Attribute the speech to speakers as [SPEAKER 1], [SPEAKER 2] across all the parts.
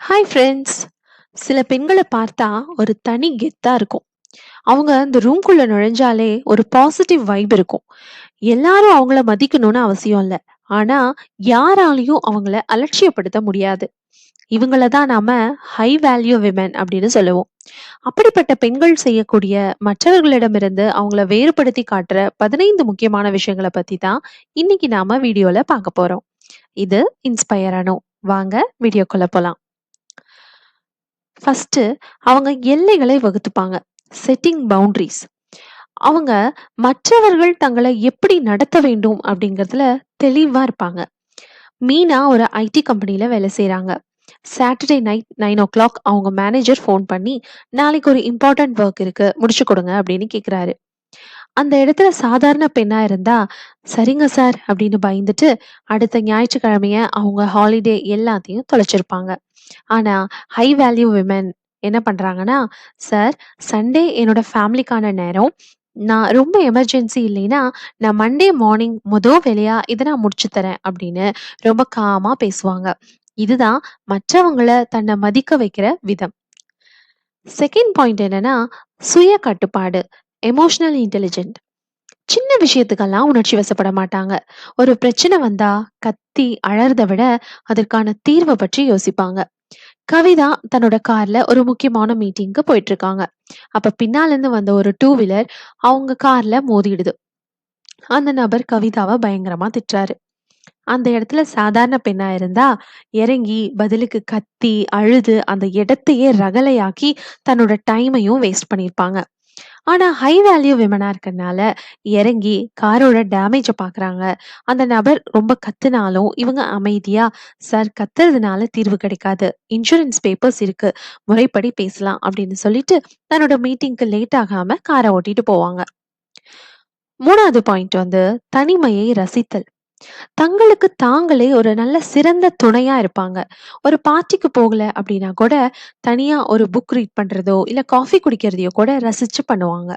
[SPEAKER 1] Hi friends. சில பெண்களை பார்த்தா ஒரு தனி கெத்தா இருக்கும். அவங்க அந்த ரூம்குள்ள நுழைஞ்சாலே ஒரு பாசிட்டிவ் வைப் இருக்கும். எல்லாரும் அவங்கள மதிக்கணும்னு அவசியம் இல்ல. ஆனா யாராலையும் அவங்கள அலட்சியப்படுத்த முடியாது. இவங்கள தான் நாம ஹை வேல்யூ விமென் அப்படின்னு சொல்லுவோம். அப்படிப்பட்ட பெண்கள் செய்யக்கூடிய மற்றவர்களிடமிருந்து அவங்கள வேறுபடுத்தி காட்டுற 15 முக்கியமான விஷயங்களை பத்தி தான் இன்னைக்கு நாம வீடியோல பார்க்க போறோம். இது இன்ஸ்பயர் ஆனோம். வாங்க வீடியோக்குள்ள போலாம். ஃபர்ஸ்ட் அவங்க எல்லைகளை வகுத்துப்பாங்க. Setting boundaries. அவங்க மற்றவர்கள் தங்களை எப்படி நடத்த வேண்டும் அப்படிங்கறதுல தெளிவா இருப்பாங்க. மீனா ஒரு ஐடி கம்பெனில வேலை செய்றாங்க. சாட்டர்டே நைட் 9 o'clock அவங்க மேனேஜர் ஃபோன் பண்ணி நாளைக்கு ஒரு இம்பார்ட்டன்ட் ஒர்க் இருக்கு முடிச்சு கொடுங்க அப்படின்னு கேக்குறாரு. அந்த இடத்துல சாதாரண பெண்ணா இருந்தா சரிங்க சார் அப்படின்னு பயந்துட்டு அடுத்த ஞாயிற்றுக்கிழமைய அவங்க ஹாலிடே எல்லாத்தையும் தொலைச்சிருப்பாங்க. ஆனா ஹை வேல்யூ விமென் என்ன பண்றாங்கன்னா, சார் சண்டே என்னோட ஃபேமிலிக்கான நேரம். நான் ரொம்ப எமர்ஜென்சி இல்லைன்னா, நான் மண்டே மார்னிங் வேலையா இத நான் முடிச்சு தரேன் அப்படின்னு ரொம்ப காமா பேசுவாங்க. இதுதான் மற்றவங்கள தன்னை மதிக்க வைக்கிற விதம். செகண்ட் பாயிண்ட் என்னன்னா, சுய கட்டுப்பாடு. Emotional intelligent. சின்ன விஷயத்துக்கெல்லாம் உணர்ச்சி வசப்பட மாட்டாங்க. ஒரு பிரச்சனை வந்தா கத்தி அழறத விட அதற்கான தீர்வை பற்றி யோசிப்பாங்க. கவிதா தன்னோட கார்ல ஒரு முக்கியமான மீட்டிங்க்கு போயிட்டு இருக்காங்க. அப்ப பின்னால இருந்து வந்த ஒரு டூ வீலர் அவங்க கார்ல மோதிடுது. அந்த நபர் கவிதாவை பயங்கரமா திட்டுறாரு. அந்த இடத்துல சாதாரண பெண்ணா இருந்தா இறங்கி பதிலுக்கு கத்தி அழுது அந்த இடத்தையே ரகளையாக்கி தன்னோட டைமையும் வேஸ்ட் பண்ணிருப்பாங்க. ஆனா ஹை வேல்யூ விமனா இருக்கறனால இறங்கி காரோட டேமேஜ பாக்குறாங்க. அந்த நபர் ரொம்ப கத்துனாலும் இவங்க அமைதியா, சார் கத்துறதுனால தீர்வு கிடைக்காது. இன்சூரன்ஸ் பேப்பர்ஸ் இருக்கு. முறைப்படி பேசலாம் அப்படின்னு சொல்லிட்டு தன்னோட மீட்டிங்க்கு லேட் ஆகாம காரை ஓட்டிட்டு போவாங்க. மூணாவது பாயிண்ட் தனிமையை ரசித்தல். தங்களுக்கு தாங்களே ஒரு நல்ல சிறந்த துணையா இருப்பாங்க. ஒரு பார்ட்டிக்கு போகல அப்படின்னா கூட தனியா ஒரு புக் ரீட் பண்றதோ இல்ல காஃபி குடிக்கிறதையோ கூட ரசிச்சு பண்ணுவாங்க.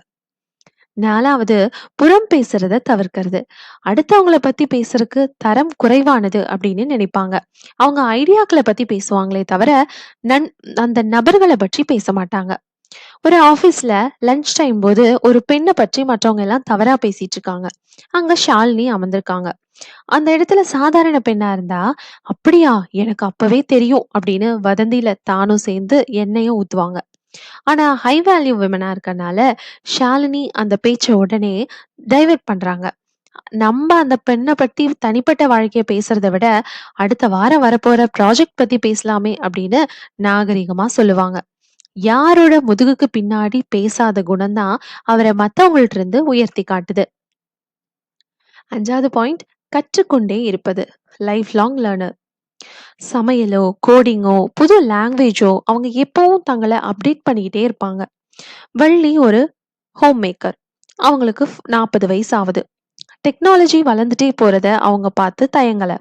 [SPEAKER 1] நாலாவது புறம் பேசுறத தவிர்க்கிறது. அடுத்தவங்கள பத்தி பேசுறதுக்கு தரம் குறைவானது அப்படின்னு நினைப்பாங்க. அவங்க ஐடியாக்களை பத்தி பேசுவாங்களே தவிர நன் அந்த நபர்களை பற்றி பேச மாட்டாங்க. ஒரு ஆபீஸ்ல லஞ்ச் டைம் போது ஒரு பெண்ணை பற்றி மற்றவங்க எல்லாம் தவறா பேசிட்டு இருக்காங்க. அங்க ஷாலினி அமர்ந்திருக்காங்க. அந்த இடத்துல சாதாரண பெண்ணா இருந்தா, அப்படியா எனக்கு அப்பவே தெரியும் அப்படின்னு வதந்தியில தானும் சேர்ந்து எண்ணெயும் ஊத்துவாங்க. ஆனா ஹை வேல்யூ விமனா இருக்கறனால ஷாலினி அந்த பேச்ச உடனே டைவர்ட் பண்றாங்க. நம்ம அந்த பெண்ணை பத்தி தனிப்பட்ட வாழ்க்கைய பேசுறத விட அடுத்த வாரம் வரப்போற ப்ராஜெக்ட் பத்தி பேசலாமே அப்படின்னு நாகரிகமா சொல்லுவாங்க. யாரோட முதுகுக்கு பின்னாடி பேசாத குணம்தான் அவரை மத்தவங்கள்ட்ட இருந்து உயர்த்தி காட்டுது. அஞ்சாவது பாயிண்ட், கற்றுக்கொண்டே இருப்பது. Life long learner. சமையலோ கோடிங்கோ புது லாங்குவேஜோ அவங்க எப்பவும் தங்களை அப்டேட் பண்ணிக்கிட்டே இருப்பாங்க. வள்ளி ஒரு ஹோம் மேக்கர். அவங்களுக்கு 40 வயசு ஆகுது. டெக்னாலஜி வளர்ந்துட்டே போறத அவங்க பார்த்து தயங்கல.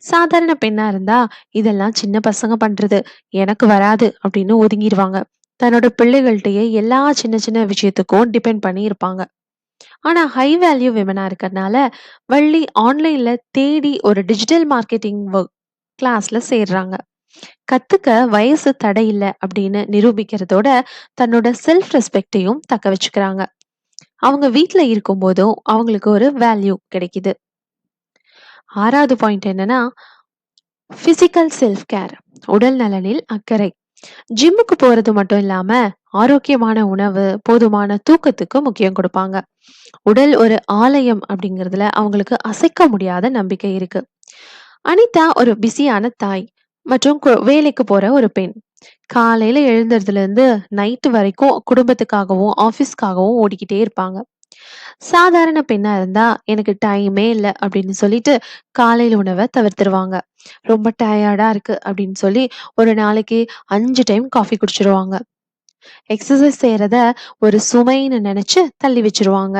[SPEAKER 1] சாதாரண பெண்ணா இருந்தா இதெல்லாம் சின்ன பசங்க பண்றது, எனக்கு வராது அப்படின்னு ஒதுங்கிடுவாங்க. தன்னோட பிள்ளைகள்கிட்டயே எல்லா சின்ன சின்ன விஷயத்துக்கும் டிபெண்ட் பண்ணி இருப்பாங்க. ஆனா ஹை வேல்யூ விமனா இருக்கறனால வள்ளி ஆன்லைன்ல தேடி ஒரு டிஜிட்டல் மார்க்கெட்டிங் கிளாஸ்ல சேர்றாங்க. கத்துக்க வயசு தடை இல்ல அப்படின்னு நிரூபிக்கிறதோட தன்னோட செல்ஃப் ரெஸ்பெக்டையும் தக்க வச்சுக்கிறாங்க. அவங்க வீட்ல இருக்கும் போதும் அவங்களுக்கு ஒரு வேல்யூ கிடைக்குது. ஆறாவது பாயிண்ட் என்னன்னா, பிசிக்கல் செல்ஃப் கேர். உடல் நலனில் அக்கறை. ஜிம்முக்கு போறது மட்டும் இல்லாம ஆரோக்கியமான உணவு போதுமான தூக்கத்துக்கு முக்கியம் கொடுப்பாங்க. உடல் ஒரு ஆலயம் அப்படிங்கறதுல அவங்களுக்கு அசைக்க முடியாத நம்பிக்கை இருக்கு. அனிதா ஒரு பிஸியான தாய் மற்றும் வேலைக்கு போற ஒரு பெண். காலையில எழுந்ததுல இருந்து நைட்டு வரைக்கும் குடும்பத்துக்காகவும் ஆபீஸ்க்காகவும் ஓடிக்கிட்டே இருப்பாங்க. சாதாரண பெண்ணா இருந்தா எனக்கு டைமே இல்ல அப்படின்னு சொல்லிட்டு காலையில உணவை தவிர்த்துருவாங்க. ரொம்ப டயர்டா இருக்கு அப்படின்னு சொல்லி ஒரு நாளைக்கு 5 டைம் காஃபி குடிச்சிருவாங்க. எக்ஸசைஸ் செய்யறத ஒரு சுமைன்னு நினைச்சு தள்ளி வச்சிருவாங்க.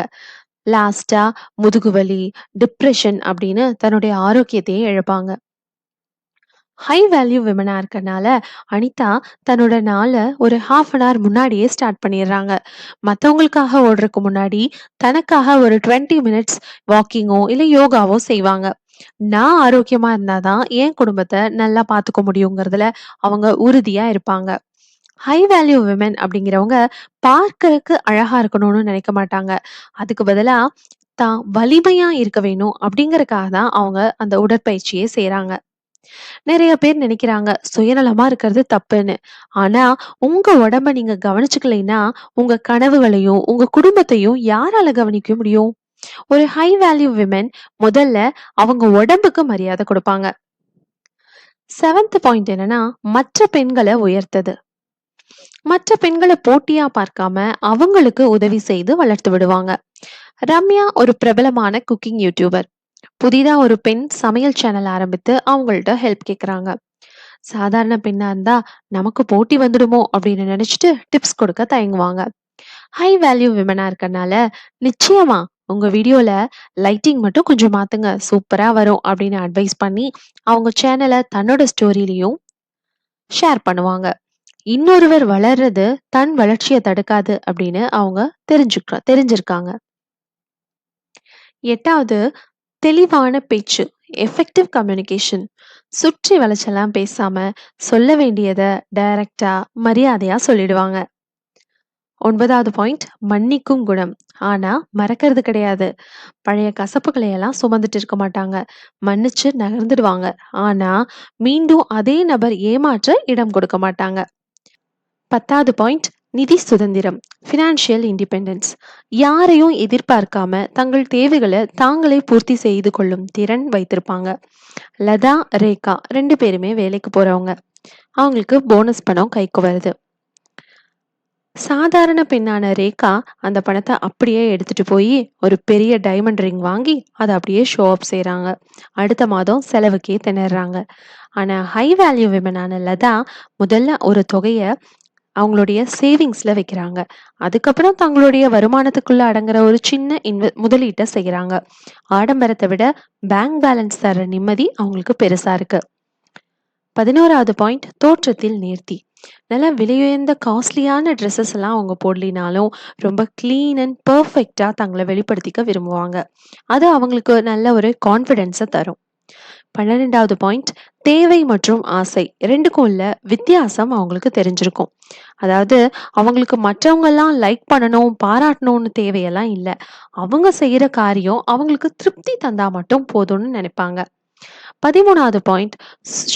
[SPEAKER 1] லாஸ்டா முதுகுவலி, டிப்ரெஷன் அப்படின்னு தன்னுடைய ஆரோக்கியத்தையே இழப்பாங்க. ஹை வேல்யூ விமனா இருக்கனால அனிதா தன்னோட நாளை ஒரு ஹாஃப் முன்னாடியே ஸ்டார்ட் பண்ணிடுறாங்க. மத்தவங்களுக்காக ஓடுறதுக்கு முன்னாடி தனக்காக ஒரு 20 மினிட்ஸ் வாக்கிங்கோ இல்ல யோகாவோ செய்வாங்க. நான் ஆரோக்கியமா இருந்தாதான் என் குடும்பத்தை நல்லா பாத்துக்க முடியுங்கிறதுல அவங்க உறுதியா இருப்பாங்க. ஹை வேல்யூ விமென் அப்படிங்கிறவங்க பார்க்கறதுக்கு அழகா இருக்கணும்னு நினைக்க மாட்டாங்க. அதுக்கு பதிலா தான் வலிமையா இருக்க வேணும் அப்படிங்கறதுக்காக தான் அவங்க அந்த உடற்பயிற்சியே செய்றாங்க. நிறைய பேர் நினைக்கிறாங்க சுயநலமா இருக்கிறது தப்புன்னு. ஆனா உங்க உடம்ப நீங்க கவனிச்சுக்கலைன்னா உங்க கனவுகளையும் உங்க குடும்பத்தையும் யாரால கவனிக்க முடியும்? ஒரு ஹை வேல்யூ விமென் முதல்ல அவங்க உடம்புக்கு மரியாதை கொடுப்பாங்க. 7th பாயிண்ட் என்னன்னா, மற்ற பெண்களை உயர்த்தது. மற்ற பெண்களை போட்டியா பார்க்காம அவங்களுக்கு உதவி செய்து வளர்த்து விடுவாங்க. ரம்யா ஒரு பிரபலமான குக்கிங் யூடியூபர். புதிதா ஒரு பெண் சமையல் சேனல் ஆரம்பித்து அவங்கள்ட்ட ஹெல்ப் கேக்குறாங்க. சாதாரண பெண்ணா இருந்தா நமக்கு போட்டி வந்துடுமோ அப்படின்னு நினைச்சிட்டு டிப்ஸ் கொடுக்க தயங்குவாங்க. ஹை வேல்யூ விமனா இருக்கறனால நிச்சயமா உங்க வீடியோல லைட்டிங் மட்டும் கொஞ்சம் மாத்துங்க, சூப்பரா வரும் அப்படின்னு அட்வைஸ் பண்ணி அவங்க சேனலை தன்னோட ஸ்டோரியிலையும் ஷேர் பண்ணுவாங்க. இன்னொருவர் வளர்றது தன் வளர்ச்சியை தடுக்காது அப்படின்னு அவங்க தெரிஞ்சிருக்காங்க. 8வது, தெளிவான பேச்சு, எஃபெக்டிவ் கம்யூனிகேஷன். சுற்றி வளைச்செல்லாம் பேசாம சொல்ல வேண்டியத டைரக்டா மரியாதையா சொல்லிடுவாங்க. 9வது பாயிண்ட், மன்னிக்கும் குணம். ஆனா மறக்கிறது கிடையாது. பழைய கசப்புகளை எல்லாம் சுமந்துட்டு இருக்க மாட்டாங்க. மன்னிச்சு நகர்ந்துடுவாங்க. ஆனா மீண்டும் அதே நபர் ஏமாற்ற இடம் கொடுக்க மாட்டாங்க. 10வது பாயிண்ட், நிதி சுதந்திரம், ஃபினான்ஷியல் இண்டிபெண்டன்ஸ். யாரையும் எதிர்பார்க்காம தங்கள் தேவைகளை தாங்களே பூர்த்தி செய்து கொள்ளும் திறன் வைத்திருப்பாங்க. லதா, ரேகா 2 பேருமே வேலைக்கு போறவங்க. அவங்களுக்கு போனஸ் பணம் கைக்கு வருது. சாதாரண பெண்ணான ரேகா அந்த பணத்தை அப்படியே எடுத்துட்டு போய் ஒரு பெரிய டைமண்ட் ரிங் வாங்கி அதை அப்படியே ஷோ அப் செய்றாங்க. அடுத்த மாதம் செலவுக்கே திணறாங்க. ஆனா ஹை வேல்யூ விமனான லதா முதல்ல ஒரு தொகையை அவங்களுடைய சேவிங்ஸ்ல வைக்கிறாங்க. அதுக்கப்புறம் தங்களுடைய வருமானத்துக்குள்ள அடங்குற ஒரு சின்ன முதலீட்டை செய்யறாங்க. ஆடம்பரத்தை விட பேங்க் பேலன்ஸ் தர நிம்மதி அவங்களுக்கு பெருசா இருக்கு. 11வது பாயிண்ட், தோற்றத்தில் நேர்த்தி. நல்லா விலையுயர்ந்த காஸ்ட்லியான ட்ரெஸ்ஸஸ் எல்லாம் அவங்க போடலினாலும் ரொம்ப கிளீன் அண்ட் பர்ஃபெக்டா தங்களை வெளிப்படுத்திக்க விரும்புவாங்க. அது அவங்களுக்கு நல்ல ஒரு கான்ஃபிடென்ஸை தரும். 12வது பாயிண்ட், தேவை மற்றும் ஆசை 2க்கும் உள்ள வித்தியாசம் அவங்களுக்கு தெரிஞ்சிருக்கும். அதாவது அவங்களுக்கு மற்றவங்க எல்லாம் லைக் பண்ணணும், பாராட்டணும்னு தேவையெல்லாம் இல்லை. அவங்க செய்யற காரியம் அவங்களுக்கு திருப்தி தந்தா மட்டும் போதும்னு நினைப்பாங்க. 13வது பாயிண்ட்,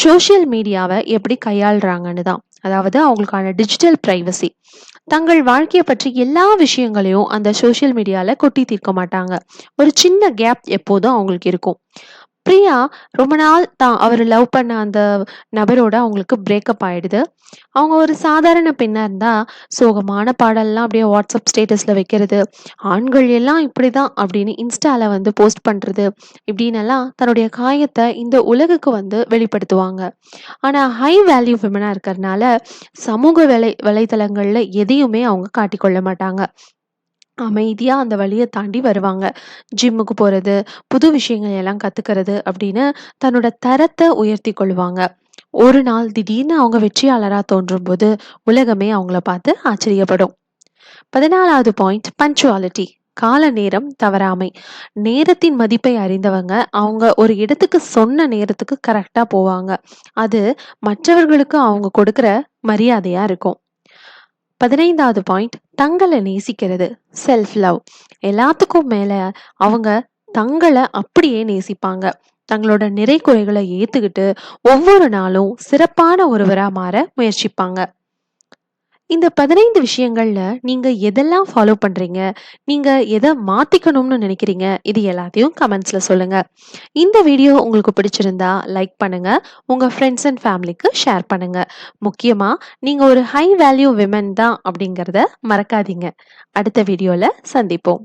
[SPEAKER 1] சோசியல் மீடியாவை எப்படி கையாளுறாங்கன்னு தான். அதாவது அவங்களுக்கான டிஜிட்டல் பிரைவசி. தங்கள் வாழ்க்கையை பற்றி எல்லா விஷயங்களையும் அந்த சோசியல் மீடியால கொட்டி தீர்க்க மாட்டாங்க. ஒரு சின்ன கேப் எப்போதும் அவங்களுக்கு இருக்கும். பிரியா ரொம்ப நாள் தான் அவர் லவ் பண்ண அந்த நபரோட அவங்களுக்கு பிரேக்கப் ஆயிடுது. அவங்க ஒரு சாதாரண பெண்ணா இருந்தா சோகமான பாடல்லாம் அப்படியே வாட்ஸ்அப் ஸ்டேட்டஸ்ல வைக்கிறது, ஆண்கள் எல்லாம் இப்படிதான் அப்படின்னு இன்ஸ்டால போஸ்ட் பண்றது, இப்படின்னு எல்லாம் தன்னுடைய காயத்தை இந்த உலகுக்கு வெளிப்படுத்துவாங்க. ஆனா ஹை வேல்யூ விமனா இருக்கிறதுனால சமூக வலைதளங்கள்ல எதையுமே அவங்க காட்டிக்கொள்ள மாட்டாங்க. அமைதியா அந்த வழிய தாண்டி வருவாங்க. ஜிம்முக்கு போறது, புது விஷயங்கள் எல்லாம் கத்துக்கிறது அப்படின்னு தன்னோட தரத்தை உயர்த்தி கொள்வாங்க. ஒரு நாள் திடீர்னு அவங்க வெற்றியாளரா தோன்றும்போது உலகமே அவங்கள பார்த்து ஆச்சரியப்படும். 14வது பாயிண்ட், பஞ்சுவாலிட்டி, கால நேரம் தவறாமை. நேரத்தின் மதிப்பை அறிந்தவங்க அவங்க ஒரு இடத்துக்கு சொன்ன நேரத்துக்கு கரெக்டா போவாங்க. அது மற்றவர்களுக்கு அவங்க கொடுக்கிற மரியாதையா இருக்கும். 15வது பாயிண்ட், தங்களை நேசிக்கிறது, செல்ஃப் லவ். எல்லாத்துக்கும் மேல அவங்க தங்களை அப்படியே நேசிப்பாங்க. தங்களோட நிறை குறைகளை ஏத்துக்கிட்டு ஒவ்வொரு நாளும் சிறப்பான ஒருவரா மாற முயற்சிப்பாங்க. இந்த 15 விஷயங்கள்ல நீங்க எதெல்லாம் ஃபாலோ பண்றீங்க? நீங்க எதை மாத்திக்கணும்னு நினைக்கிறீங்க? இது எல்லாத்தையும் கமெண்ட்ஸ்ல சொல்லுங்க. இந்த வீடியோ உங்களுக்கு பிடிச்சிருந்தா லைக் பண்ணுங்க. உங்க ஃப்ரெண்ட்ஸ் அண்ட் ஃபேமிலிக்கு ஷேர் பண்ணுங்க. முக்கியமா நீங்க ஒரு ஹை வேல்யூ விமன் தான் அப்படிங்கறத மறக்காதீங்க. அடுத்த வீடியோல சந்திப்போம்.